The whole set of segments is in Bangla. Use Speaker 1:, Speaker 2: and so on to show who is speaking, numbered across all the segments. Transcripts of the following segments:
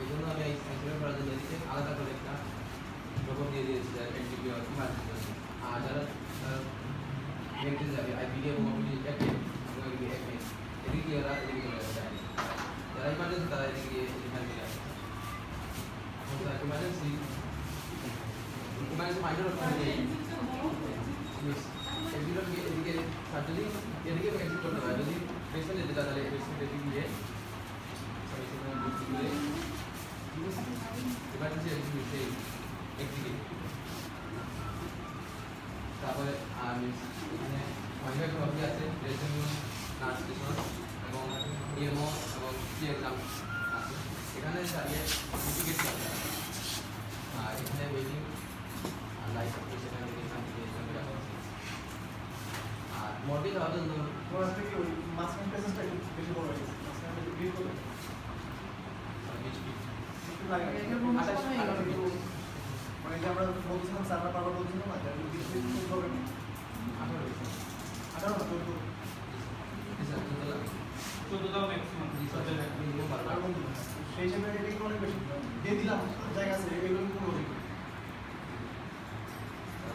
Speaker 1: এই জন্য আমি এক্সপেরিমেন্ট করার জন্য এদিকে আলাদা করে একটা রোবট দিয়ে দিয়েছি যারা এনটিপি আর ইমার্জেন্সি আর যারা দেখতে যাবে আইপিডি এবং ওপিডি একে এবং একে এদিকে ওরা এদিকে যায় যারা ইমার্জেন্সি তারা এদিকে এখানে নিয়ে আসে ইমার্জেন্সি মাইন্ডের ওখানে এদিকে সার্জারি এদিকে এক্সিট করতে পারে যদি পেশেন্ট যেটা তাহলে পেশেন্ট এদিকে গিয়ে ইমার্জেন্সি এদিকে একদিকে তারপরে এখানে অনেক প্রবলেম আছে ড্রেসিং রুম নার্স স্টেশন এবং ইএমও এবং কি এক্সাম আছে এখানে দাঁড়িয়ে টিকিট কাটতে হবে আর এখানে ওয়েটিং আর লাইফ সেখানে এখান থেকে এখানে রাখা আছে আর মর্গে যাওয়ার জন্য
Speaker 2: ওরা থেকে ওই মাঝখানে পেসেন্টটা একটু বেশি বড় হয়ে গেছে মাঝখানে একটু ডিপ করে একটু লাগে মানে যে আমরা বলছিলাম সার্ভার পাওয়ার বলছিলাম না যে ডিসপ্লে প্রবলেম 18 না 14
Speaker 3: দাও ম্যাক্সিমাম
Speaker 2: সেই হিসেবে এটা একটু অনেক বেশি দিয়ে দিলাম জায়গা আছে এগুলো কোনো ঠিক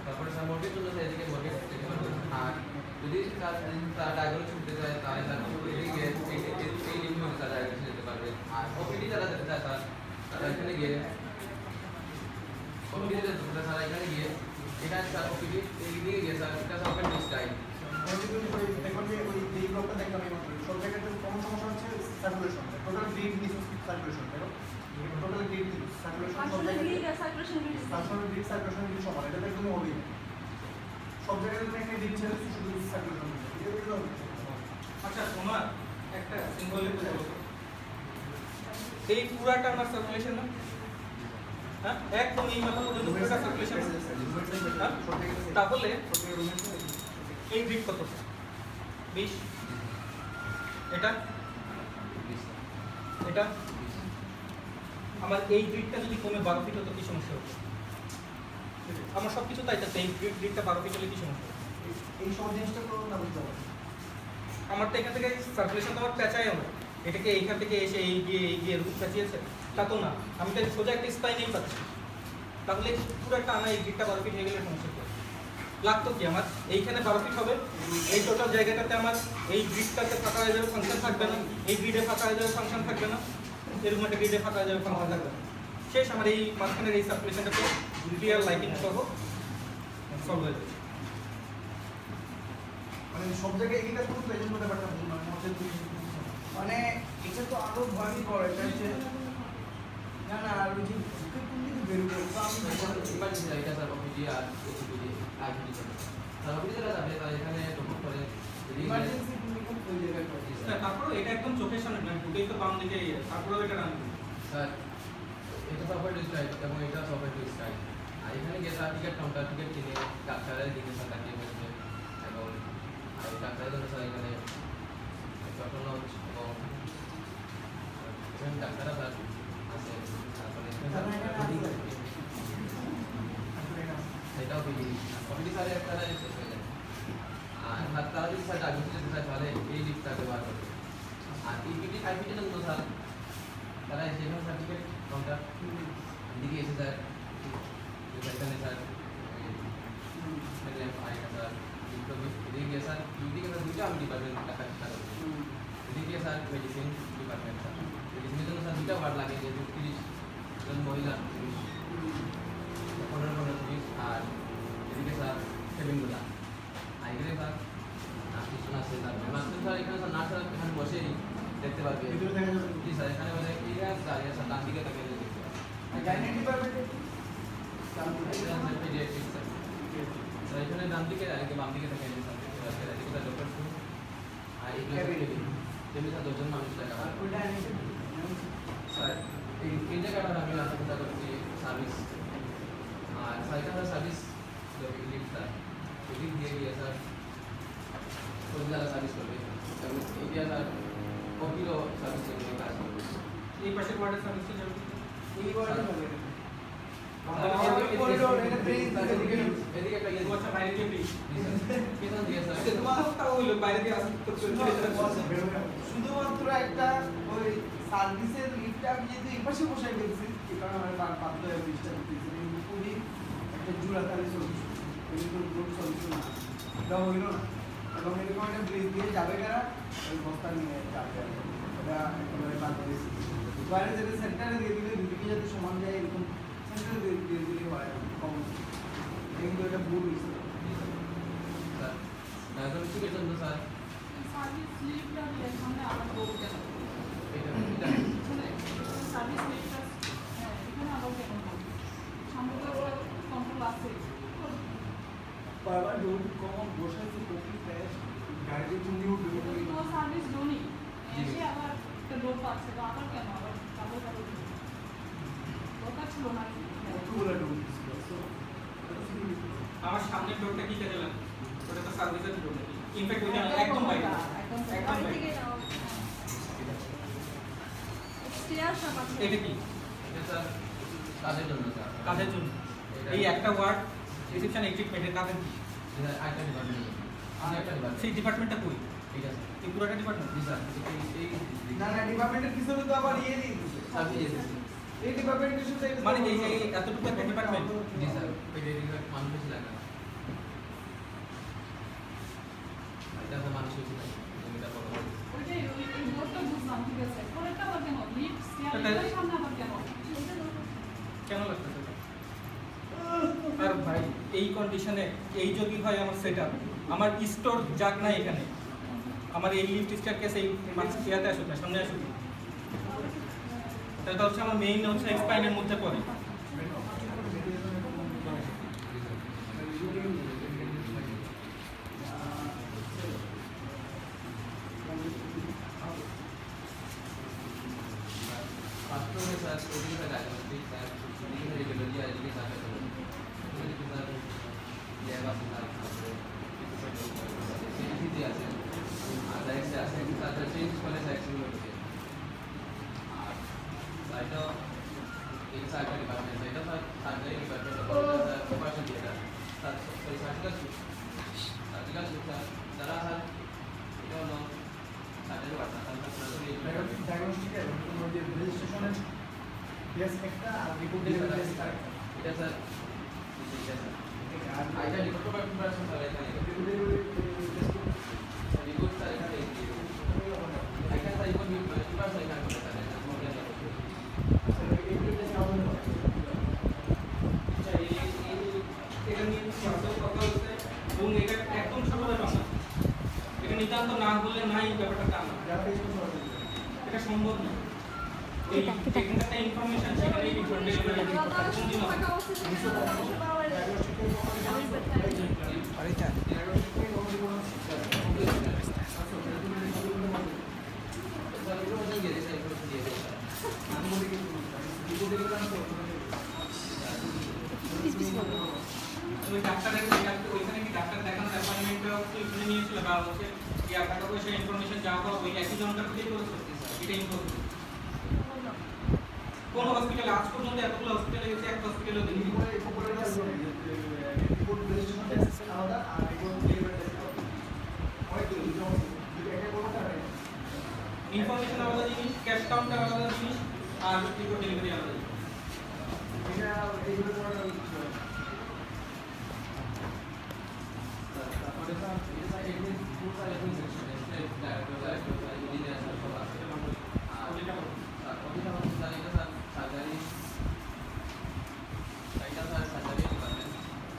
Speaker 1: তারপরে স্যার মর্গের জন্য এদিকে মর্গে যেতে পারবে আর যদি তার ডায়াগনোস করতে চায় তাহলে তার এদিকে এই লিঙ্কে তার ডায়াগনোস যেতে পারবে আর ওপিডি যারা যেতে চায় তারা এখানে গিয়ে ওপিডি যেতে চায় তারা এখানে গিয়ে এখানে স্যার ওপিডি এইদিকে গিয়ে স্যার এটা স্যার ওপেন লিস্ট গাইড
Speaker 2: দেখুন যে ওই এই ব্লকটা দেখলাম এই মাত্র সব জায়গাতে কমন সমস্যা হচ্ছে circulation total grid news circulation তাই না টোটাল গ্রিড সার্কুলেশন সব জায়গায় সার্কুলেশন গ্রিড সমান এটা একদম অলিভ সব জায়গায় তুমি একটা গ্রিড ছেড়ে শুধু সার্কুলেশন
Speaker 3: আচ্ছা তোমার একটা সিম্বল লিখে দাও এই পুরাটা আমার সার্কুলেশন না হ্যাঁ একদম এই মাথা পর্যন্ত পুরোটা সার্কুলেশন তাহলে এই গ্রিড কত 20 এটা এটা আমার এই গ্রিডটা যদি কমে 12 ফিট হতো কি সমস্যা হতো আমার সব কিছু তাই তাতে এই গ্রিডটা 12 ফিট হলে কি সমস্যা
Speaker 2: এই সব জিনিসটা তো না বুঝতে পারছি
Speaker 3: আমার তো এখান থেকে সার্কুলেশন তো আমার পেঁচায় না এটাকে এইখান থেকে এসে এই গিয়ে এরকম পেঁচিয়েছে তা তো না আমি তো সোজা একটা স্পাই নেই পাচ্ছি তাহলে পুরো একটা আনা এই গ্রিডটা 12 ফিট হয়ে গেলে সমস্যা কি লাগতো কি আমার এইখানে 12 ফিট হবে এই টোটাল জায়গাটাতে আমার এই গ্রিডটাতে ফাঁকা হয়ে যাবে ফাংশন থাকবে না এই গ্রিডে ফাঁকা হয়ে যাবে ফাংশন থাকবে না এরকম একটা গ্রিডে ফাঁকা হয়ে যাবে ফাংশন থাকবে না শেষ আমার এই মাঝখানের এই সার্কুলেশনটাতে ক্লিয়ার লাইটিং সহ সলভ হয়ে যাবে
Speaker 2: মানে সব জায়গায় এই কাজ করতে এই জন্য ব্যাপারটা মানে মধ্যে
Speaker 4: মানে এটা তো আরো ভয়ঙ্কর এটা হচ্ছে না না আর ওই যে বুকে কোন দিকে বেরোবে তো আমি
Speaker 1: ইমার্জেন্সি এটা স্যার ওপিডি আর ওপিডি আইপিডি স্যার ওপিডি যারা যাবে তারা এখানে টোকন করে
Speaker 4: ইমার্জেন্সি তুমি কোন ওই জায়গায় করতে
Speaker 3: হ্যাঁ তারপর এটা একদম চোখের সামনে না দুটোই তো বাম দিকে তারপরে এটা রান
Speaker 1: স্যার এটা সফটওয়্যার ডিসপ্লে এবং এটা সফটওয়্যার ডিসপ্লে আর এখানে গিয়ে স্যার টিকিট কাউন্টার টিকিট কিনে ডাক্তারের দিকে স্যার তাকিয়ে বসবে এবং আর ডাক্তারের জন্য স্যার এখানে যত্ন এবং এখানে ডাক্তাররা স্যার আছে তারপরে এটাও ওপিডি স্যার একটা শেষ হয়ে যায় আর তারা যদি স্যার ডাক্তার যেতে চায় তাহলে এই লিফটটা ব্যবহার করবে আর ইপিডি আইপিডি জন্য স্যার তারা সেখানে সার্টিফিকেট কাউন্টার দিকে এসে স্যার এখানে স্যার আরেকটা স্যার এদিকে স্যার দুইদিকে স্যার দুইটা আমি ডিপার্টমেন্ট টাকা চেষ্টা করছি এদিকে স্যার মেডিসিন ডিপার্টমেন্ট স্যার মেডিসিনের জন্য স্যার দুইটা ওয়ার্ড লাগে যেহেতু 30 জন মহিলা 15 আর এদিকে স্যার সেভিংগুলা আর এখানে স্যার নার্সিস্টন আছে স্যার নার্সিস্টন স্যার এখানে স্যার নার্স এখানে বসেই দেখতে পারবে জি স্যার এখানে মানে এই দাঁড়িয়ে স্যার ডান দিকে তাকিয়ে দেখতে পারবে
Speaker 4: গাইনি ডিপার্টমেন্টে
Speaker 1: স্যার এখানে ডান দিকে আর বাম দিকে তাকিয়ে স্যার এদিকে স্যার ডক্টর আর এগুলো তেমনি স্যার 10 জন মানুষ দেখা
Speaker 4: আর ওইটা আনিছে
Speaker 1: স্যার এই জায়গাটা আমি রাস্তা চিন্তা করছি সার্ভিস আর স্যার এখানে সার্ভিস লিফট স্যার এদিক দিয়ে গিয়ে স্যার ওই জায়গা সার্ভিস করবে এবং এই দিয়ে স্যার কপিলও সার্ভিস করবে কাজ করবে
Speaker 3: এই পাশের ওয়ার্ডের সার্ভিসে যাবে
Speaker 4: এই ওয়ার্ডে হবে
Speaker 1: এদিকে একটা ইয়ে
Speaker 3: আচ্ছা বাইরে দিয়ে প্লিজ
Speaker 1: পেছন দিয়ে স্যার
Speaker 3: তোমার হইলো বাইরে দিয়ে আসতে
Speaker 4: শুধুমাত্র একটা ওই সার্ভিসের লিফটটা আমি যেহেতু এই পাশে বসাই ফেলছি এই কারণে আমার বাধ্য হয়ে ব্রিজটা করতেছি কিন্তু খুবই একটা জোড়াতালি সলিউশন কিন্তু গ্রুপ সলিউশন না এটা হইল না এবং এরকম একটা ব্রিজ দিয়ে যাবে কারা ওই বস্তা নিয়ে যাবে এটা একেবারে বাদ দিয়েছি বাইরে যেটা সেন্টারে দিয়ে দিলে দুদিকে যাতে সমান যায় এরকম সেন্টারে দিয়ে দিলে হয় কম কিন্তু এটা ভুল হয়েছে
Speaker 1: স্যার ডায়াগনস্টিকের জন্য স্যার
Speaker 5: সার্ভিস লিফটটা দিলে সামনে আবার বলবো কেন
Speaker 1: এটা
Speaker 5: সার্ভিস লিফটটা এখানে আবার কেন সামনে তো কন্ট্রোল আছে
Speaker 2: বারবার ডোর কমন বসাইছে কপি পেস্ট গাড়িতে তুমি
Speaker 5: তো সার্ভিস জোনই এসে আবার একটা লোড পাচ্ছে তো আবার কেন আবার ডাবল ডাবল দরকার ছিল না
Speaker 2: কতগুলো ডোর ছিল সো
Speaker 3: আমার সামনের ডোরটা কি কাজে লাগে ওটা তো সার্ভিসের ডোর নাকি ইনফ্যাক্ট ওইটা একদম বাইরে
Speaker 5: একদম
Speaker 3: একদম
Speaker 5: বাইরে
Speaker 3: বাইরে
Speaker 5: থেকে নাও স্টেয়ার সব আছে
Speaker 3: এটা কি
Speaker 1: এটা স্যার কাজের জন্য স্যার
Speaker 3: কাজের জন্য এই একটা ওয়ার্ড রিসেপশন এক্সিপমেন্টের কাজের কি
Speaker 1: এটা আরেকটা ডিপার্টমেন্ট আর একটা ডিপার্টমেন্ট
Speaker 3: সেই ডিপার্টমেন্টটা কই
Speaker 1: ঠিক আছে
Speaker 3: এই পুরোটা ডিপার্টমেন্ট
Speaker 1: জি স্যার এই
Speaker 4: না না ডিপার্টমেন্টের পিছনে তো আবার ইয়ে দিয়ে দিচ্ছে
Speaker 1: সার্ভিস এসেছে
Speaker 4: এই ডিপার্টমেন্টের সাথে
Speaker 3: মানে এই যে এতটুকু একটা ডিপার্টমেন্ট
Speaker 1: জি স্যার ওই ডেলিভারি মানুষ বেশি লাগে না এটা তো মানুষ বেশি লাগে এটা বড়
Speaker 5: ওইটাই ওই বোর্ডটা বুঝলাম ঠিক আছে পরেরটা আবার কেন লিফট স্টেয়ার এটার সামনে আবার কেন
Speaker 3: কেন লাগতেছে এটা? আর ভাই এই কন্ডিশনে এই যদি হয় আমার সেটআপ আমার স্টোর যাক না এখানে আমার এই লিফট স্টার কেস এই মাছ ইয়াতে আসুক না সামনে আসুক তাহলে তো হচ্ছে আমার মেইন হচ্ছে এক্সপাইনের মধ্যে পড়ে
Speaker 1: পাঁচটা স্যার ওদিকে ডায়াগনস্টিক স্যার ওদিকে রেগুলারলি আজকে স্যার ওদিকে স্যার ল্যাব আছে স্যার সিটিতে আছে আর ডাইরেক্টে আছে স্যার চেঞ্জ করে সেকশনগুলো আছে আর সাইডটা এই সাইডটা ডিপার্টমেন্ট এটা sir surgery department sir operation theatre sir ওই সার্জিক্যাল স্যার তারা স্যার এটা হলো সার্জারি ডিপার্টমেন্ট স্যার
Speaker 2: ডায়াগনস্টিকের তোমার যে রেজিস্ট্রেশনের প্লেস একটা আর রিপোর্ট ডেলিভারি প্লেস একটা
Speaker 1: এটা স্যার এটা স্যার
Speaker 2: আর
Speaker 1: আইটা রিপোর্ট পেপার প্রিপারেশন স্যার এখানে
Speaker 2: report delivery place
Speaker 1: report sir এখানে আইটা স্যার রিপোর্ট পেপার স্যার এখানে করে স্যার এটা মোবাইল
Speaker 2: এইগুলো প্লেস আমাদের
Speaker 3: এটা নিয়ে ক্লাসেও কথা হচ্ছে এবং এটা একদম ছোটদের বাংলা এটা নিতান্ত না বললে নাই ব্যাপারটা তা না
Speaker 2: যারা পেজ করতে পারবে
Speaker 3: এটা সম্ভব না এই এখানকার ইনফরমেশন সেখানে এই রিপোর্ট ডেলিভারি কোন দিন হবে
Speaker 1: স্যার এগুলো হচ্ছে গিয়ে স্যার এগুলো দিয়ে দেয়
Speaker 3: ওই ডাক্তারের ওইখানে কি ডাক্তার দেখানোর অ্যাপয়েন্টমেন্টটা এখানে নিয়েছিল বা হচ্ছে কি টাকা পয়সা ইনফরমেশন যা পাওয়া ওই একই জনতার থেকেই করেছে এটা ইম্পর্টেন্ট কোন হসপিটালে আজ পর্যন্ত এতগুলো হসপিটালে গেছে একটা হসপিটালেও দেখিনি
Speaker 2: রিপোর্ট রেজিস্ট্রেশন টেস্ট আলাদা আর রিপোর্ট ডেলিভারি টেস্ট আলাদা অনেক কিছু যদি একটা করতে পারে
Speaker 3: ইনফরমেশন আলাদা জিনিস ক্যাশ কাউন্টার আলাদা জিনিস আর রিপোর্ট ডেলিভারি আলাদা জিনিস
Speaker 2: এটা এইগুলো করার
Speaker 1: তারপরে স্যার এটা স্যার এগুলো পুরো স্যার এখন section director sir engineer sir সব আছে আর
Speaker 3: ওইটা করো।
Speaker 1: স্যার ওদিকে হচ্ছে স্যার এটা স্যার সার্জারি এটা sir surgery department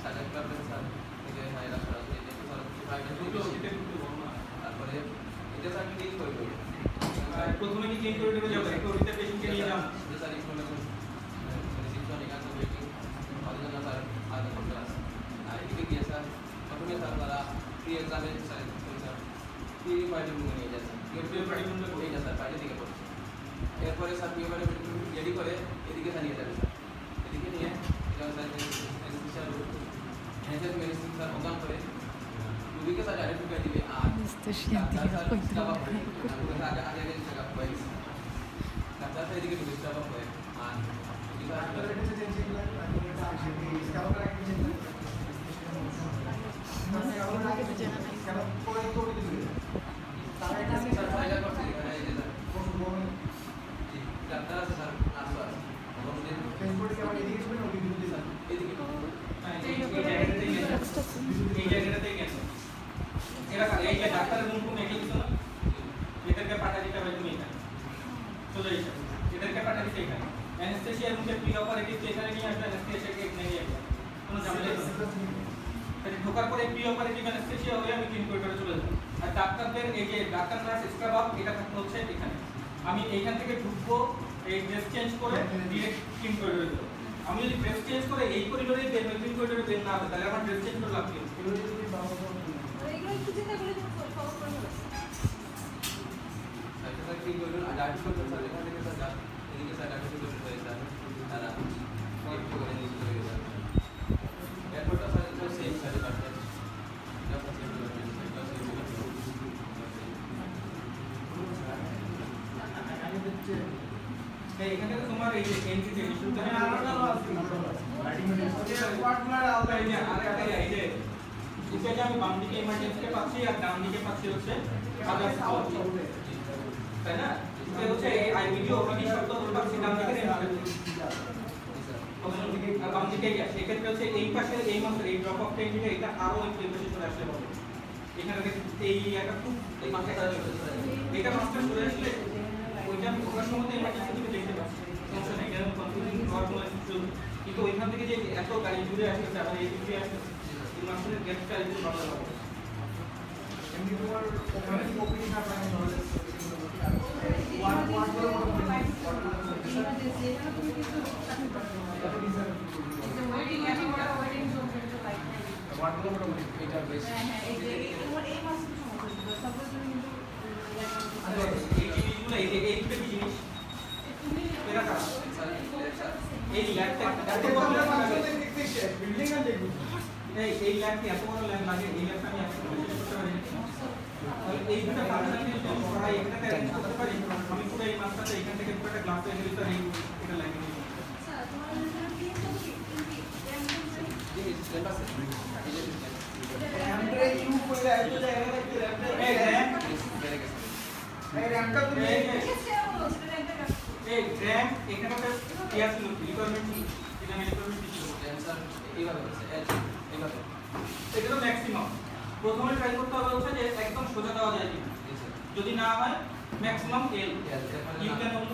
Speaker 1: surgery department sir থেকে স্যার এটা স্যার আছে এটা স্যার প্রাইভেট
Speaker 3: দুটো এটা দুটো বড় না
Speaker 1: তারপরে এটা স্যার ক্লিন করে দেবো
Speaker 3: আর প্রথমে কি ক্লিন করে যাবে একটু ওইটা পেশেন্টকে নিয়ে যান
Speaker 1: যে স্যার ইনফরমেশন রিসিপশন এখানে ওয়েটিং আমাদের জন্য স্যার আগে করতে আছে আর এদিকে গিয়ে স্যার প্রথমে স্যার তারা প্রি এক্সামে স্যার স্যার প্রি ফাইটিং নিয়ে যায় স্যার
Speaker 3: Pre fighting গুলো
Speaker 1: এইটা স্যার ফাইটে দিকে পড়ছে এরপরে স্যার প্রি ফাইটিং রেডি করে এদিকে স্যার নিয়ে যাবে স্যার এদিকে নিয়ে এটা sir sir health medicine sir ওখান করে রুগীকে স্যার ডাইরেক্ট ঢুকে দিবে আর আগে আগে আগে টাকা পাই ডাক্তার স্যার এদিকে ঢুকে স্টাফ করে আর
Speaker 2: ডাক্তারের কাছে যে যেগুলো স্ক্যালপের আগে যে স্ক্যালপের আগে যে স্ক্যালপ করে তো দিবে তারা এটা
Speaker 1: স্যার ফাইনাল করছে এখানে এই যে স্যার
Speaker 3: এই জায়গাটাতেই গেছে এরা এই যে ডাক্তারের রুম রুম এগুলো কিছু না এদেরকে পাঠা দিতে হবে তুমি এখানে চলে এসে এদেরকে পাঠা দিতে এখানে অ্যানেস্থেসিয়া রুমে প্রি অপারেটিভ এখানে নিয়ে আসবে অ্যানেস্থেসিয়াকে এখানে নিয়ে আসবে কোনো ঝামেলা নেই তাহলে ঢোকার পরে প্রি অপারেটিভ অ্যানেস্থেসিয়া হয়ে আমি ক্লিন করিডোরে চলে যাব আর ডাক্তারদের এই যে ডাক্তার নার্স স্ক্রাব আপ এটা থাকতে হচ্ছে এখানে আমি এইখান থেকে ঢুকবো এই ড্রেস চেঞ্জ করে ডিরেক্ট ক্লিন করিডোরে যাব আমি যদি ড্রেস চেঞ্জ করে এই করিডোরে বের হই ক্লিন করিডোরে বের না হবে তাহলে আমার ড্রেস চেঞ্জ করে লাভ কি
Speaker 5: এগুলো একটু চিন্তা করে ফলো করে নেবে
Speaker 1: সেটা কি করবেন আর ডাক্তার করতে স্যার এখান থেকে স্যার এদিকে স্যার ডাক্তার করতে হয়ে স্যার তারা একটু করে নিয়ে চলে গেছে এয়ারপোর্টটা স্যার তো সেম স্যার ডাক্তার যখন সেম করবেন সেটা সেম
Speaker 3: এখানে তো তোমার এই যে এন্ট্রি ইস্যুটা আমি বাম দিকে ইমার্জেন্সিকে পাচ্ছি আর ডান দিকে পাচ্ছি হচ্ছে আদার্স তাই না এটা হচ্ছে এই আইবিডি ওখানে শব্দ পাচ্ছি ডান দিকে আর বাম দিকে গেছে এক্ষেত্রে হচ্ছে এই পাশে এই মাত্র এই ড্রপ অফ টেকনিকে এটা আরো একটু বেশি চলে আসলে হবে এখানে এই একটা খুব এই মাথায় এটা মাস্টার চলে আসলে ওইটা আমি ওখানে সময় ইমার্জেন্সি থেকে দেখতে পাচ্ছি সমস্যা নেই এরকম কনফিউজিং হওয়ার কোনো সুযোগ কিন্তু ওইখান থেকে যে এত গাড়ি জুড়ে আসতেছে আবার এই দিকে আসতেছে এই মাস্টারের গ্যাপটা একটু ভালো লাগবে
Speaker 2: এমনি তোমার ওখানে কি ওপিডি না পায় তাহলে
Speaker 1: এটা বেশ
Speaker 3: এই জিনিসগুলো এই দুটো কি জিনিস এরা কাজ
Speaker 1: স্যার
Speaker 3: এই ল্যাবটা এত বড় ল্যাব লাগে এই ল্যাবটি এত বড় ল্যাব লাগে এই ল্যাবটা আমি একটু বেশি করতে পারি তাহলে এই দুটো ফাংশন যদি আমরা এখানে অ্যারেঞ্জ করতে পারি আমি পুরো এই মাসটাতে এখান থেকে পুরো একটা গ্লাস তৈরি করতে পারি এটা লাগে
Speaker 5: স্যার তোমার কি
Speaker 4: আমরা ইউ করে এত জায়গা রাখতে রাখতে
Speaker 3: এই র্যাম
Speaker 4: এই র্যামটা তুমি
Speaker 3: এই র্যাম এখানে একটা ইয়া ছিল রিকোয়ারমেন্ট ছিল এটা আমি রিকোয়ারমেন্ট ছিল
Speaker 1: স্যার এইভাবে হচ্ছে এইভাবে
Speaker 3: এটা তো ম্যাক্সিমাম প্রথমে ট্রাই করতে হবে হচ্ছে যে একদম সোজা দেওয়া যায় কিনা যদি না হয় ম্যাক্সিমাম এল ইউ ক্যান অন্য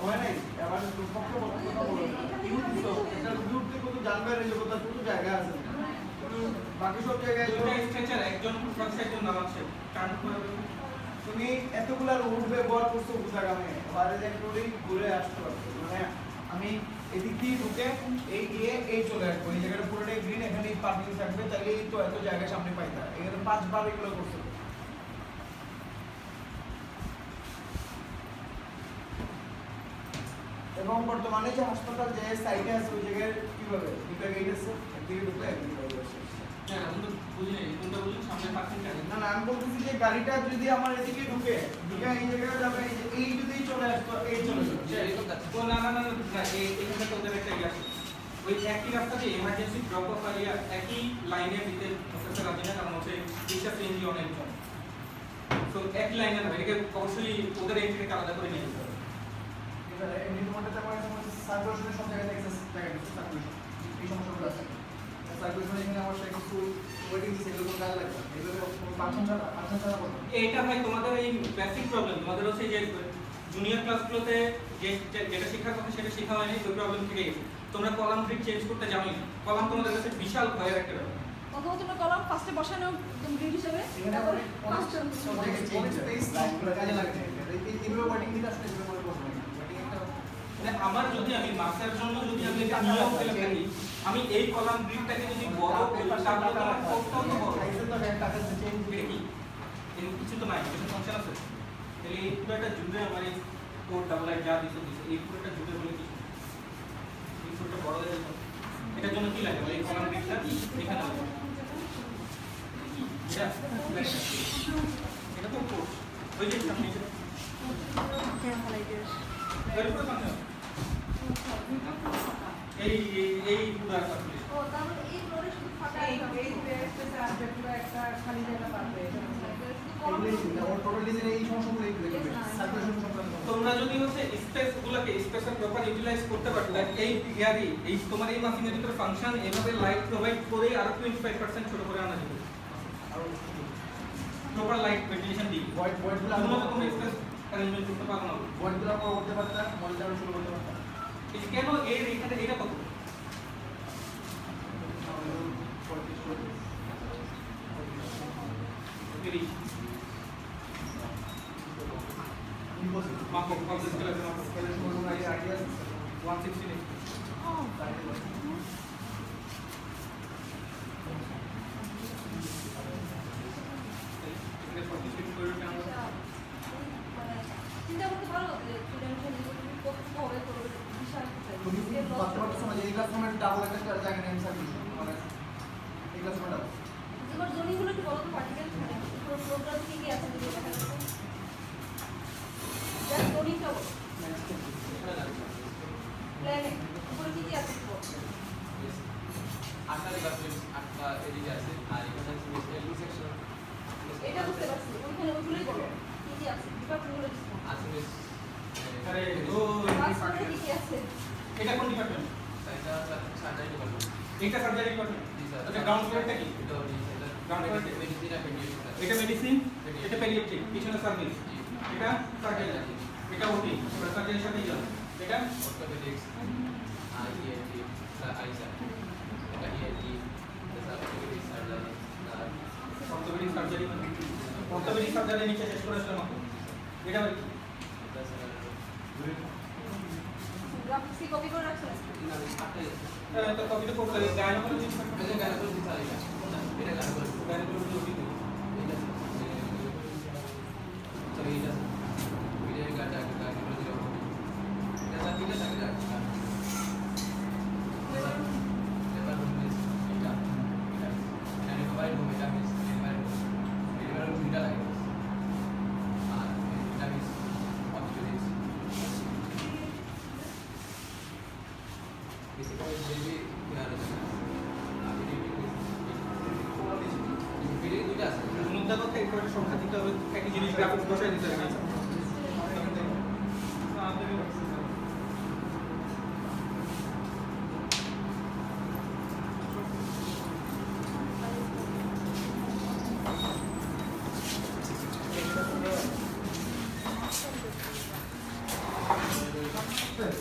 Speaker 2: হয় নাই আবার পক্ষ কথা বলো ইউ তো এটা রুটতে কত জানবে রে যে কত জায়গা আছে কিন্তু বাকি সব জায়গায়
Speaker 3: দুটো স্ট্রেচার একজন পাশে একজন নামাচ্ছে টার্ন করে
Speaker 2: তুমি এতগুলা রুট ব্যবহার করছো বুঝাগামে বাইরে যে একটু ঘুরে আসতে পারছো মানে আমি এদিক দিয়ে ঢুকে এই গিয়ে এই চলে আসবো এই জায়গাটা পুরোটাই গ্রিন এখানে পার্কিং থাকবে তাহলে তো এত জায়গা সামনে পাইতা এখানে 5 বার এগুলো করছো এবং বর্তমানে যে হাসপাতাল যে সাইটে আছে ওই জায়গায় কিভাবে দুটো গেট আছে একদিকে ঢুকলে একদিকে বাইরে আসে
Speaker 3: হ্যাঁ আমি তো বুঝি নাই কোনটা বুঝি সামনে পার্কিং কেন
Speaker 2: না না আমি বলতেছি যে গাড়িটা যদি আমার এদিকে ঢুকে এই জায়গায় যাবে এই যদি চলে আসতো এই চলে যাবে
Speaker 3: ও না না না না এখানে তো ওদের একটা ইয়ে আছে ওই একই রাস্তাতে এমার্জেন্সি ড্রপ অফ আর একই লাইনে দিতে প্রসেসর রাজি না কারণ হচ্ছে রিক্সা সিএনজি অনেক কম তো এক লাইনে হবে এটাকে অবশ্যই ওদের এন্ট্রিকে আলাদা করে নিয়ে যেতে হবে
Speaker 2: এবারে এমনি তোমারটাতে আমার সার্কুলেশনের সব জায়গায় অ্যাক্সেস জায়গা আছে সার্কুলেশন এই সমস্যাগুলো আছে সার্কুলেশন এখানে আমার সাথে কিছু ওয়েটিং দিছে এগুলো কোনো কাজে লাগবে এগুলো ফাংশন ছাড়া করবে
Speaker 3: এইটা ভাই তোমাদের এই বেসিক প্রবলেম তোমাদের হচ্ছে যে জুনিয়র ক্লাসগুলোতে যেটা শেখার কথা সেটা শেখা হয়নি ওই প্রবলেম থেকে গেছে তোমরা কলাম গ্রিড চেঞ্জ করতে জানোই না কলাম তোমাদের কাছে বিশাল ভয়ের একটা ব্যাপার
Speaker 5: অথবা তোমরা কলাম ফার্স্টে বসানো তুমি গ্রিড হিসেবে
Speaker 2: এখানে
Speaker 5: তারপর
Speaker 2: অনেক সব জায়গায় চেঞ্জ স্পেস লাইনগুলো কাজে লাগে এইগুলো ওয়েটিং দিতে আসলে এগুলো মনে করবে ওয়েটিং একটা
Speaker 3: মানে আমার যদি আমি মাসের জন্য যদি আমি একটা নিয়ম ফেলে থাকি আমি এই কলাম গ্রিডটাকে যদি বড় করি তাহলে তো আমার কোডটাও তো বড়
Speaker 2: সাইজে তো টাকা চেঞ্জ
Speaker 3: এটা কি এর কিছু তো নাই কিছু ফাংশন আছে তাহলে এই পুরোটা জুড়ে আমার এই কোড ডাবল আই যা দিছে এই পুরোটা জুড়ে বলে কিছু এই পুরোটা বড় হয়ে যাবে এটার জন্য কি লাগে এই কলাম গ্রিডটা এখানে হবে এটা তো কোড ওই যে সামনে এর উপরে ফাংশন এই পুরো একটা
Speaker 5: ও তাহলে এই ফ্লোরে শুধু ফাঁকা
Speaker 4: এই স্পেসে আসবে পুরো একটা খালি জায়গা পাবে
Speaker 2: ওর টোটাল ডিজাইন এই সমস্যাগুলো এই সার্কুলেশন সংক্রান্ত
Speaker 3: তোমরা তোমরা যদি হচ্ছে স্পেসগুলোকে স্পেসের প্রপার ইউটিলাইজ করতে পারতে এই ইয়ারি এই তোমার এই মাসিনের ভিতরে ফাংশন এভাবে লাইট প্রোভাইড করে আরো 25% ছোট করে আনা যাবে আর প্রপার লাইট ভেন্টিলেশন দিই
Speaker 2: ভয়েডগুলো
Speaker 3: তোমরা তোমরা স্পেস অ্যারেঞ্জমেন্ট করতে পারো না
Speaker 2: ভয়েডগুলো করতে পারতাম, মনিটর শুরু করতে পারতাম।
Speaker 3: এই যে কেন এর এখানে এটা কত মাপো কমপ্লিট করে মাপো 160
Speaker 5: চিন্তা করতে পারো যে স্টুডেন্টের কত হবে তো বিশাল
Speaker 2: তুমি ভাবতে পারছো না যে এই ক্লাসরুমের ডাবল একটা জায়গা নেই সার্ভিস, মানে এই ক্লাসরুমের ডাবল।
Speaker 5: এবার জনিগুলো কি বলো তো পার্টিকেল পুরো প্রোগ্রাম কি কি আছে যদি দেখা যাচ্ছে জাস্ট জনিটা বলো প্ল্যানে উপরে কি কি আছে বলো
Speaker 1: 8টা ডিপার্টমেন্ট 8টা এদিকে আছে আর এখানে আছে এলবি সেকশন
Speaker 5: এটা বুঝতে পারছি ওইখানে ওইগুলোই বলো কি কি আছে ডিপার্টমেন্টগুলো দিচ্ছি
Speaker 1: আছে বেশ
Speaker 3: আরে ও
Speaker 5: ক্লাসরুমে কি কি আছে
Speaker 3: এটা কোন ডিপার্টমেন্ট
Speaker 1: এটা সার্জারি ডিপার্টমেন্ট
Speaker 3: এটা সার্জারি ডিপার্টমেন্ট
Speaker 1: জি স্যার
Speaker 3: আচ্ছা গ্রাউন্ড ফ্লোরটা কি
Speaker 1: এটা এটা
Speaker 3: Ground floor
Speaker 1: মেডিসিন আর পেডিয়াট্রিক্স স্যার
Speaker 3: এটা মেডিসিন এটা পেডিয়াট্রিক পিছনে সার্ভিস
Speaker 1: জি
Speaker 3: এটা সার্জারি এটা ওটি সার্জারির সাথে গেল এটা
Speaker 1: অর্থোপেডিক্স আর ইএনটি স্যার আই স্যার এটা ইএনটি স্যার অর্থোপেডিক্স সার্জারি আর
Speaker 3: অর্থোপেডিক সার্জারি অর্থোপেডিক সার্জারি নিচে শেষ করে আসলাম আপনি এটা আবার কি
Speaker 1: এটা স্যার
Speaker 5: গ্রাফিক্স কি কপি করে রাখছেন
Speaker 1: না 8টাই আছে
Speaker 3: তো কপি তো করতে হবে গায়নোকোলজি
Speaker 1: এটা গায়নোকোলজি স্যার এটা গায়নোকোলজি
Speaker 3: গায়নোকোলজি ওটি
Speaker 1: এটা স্যার এটা ভিডিও গাটা গায়নোকোলজি এটা স্যার তিনটা থাকে এটা এবার রুমলেস এটা এটা এটা মোবাইল রুম এটা মিস এবার দুইটা লাগে আর এটা মিস অপশনিক্স বেসিক্যালি বেবি কেয়ার আছে আর ভিডিও দুইটা আছে
Speaker 3: মুদ্রা করতে একটু সংখ্যা দিতে হবে একই জিনিস গ্রাফিক্স বসাই দিতে হবে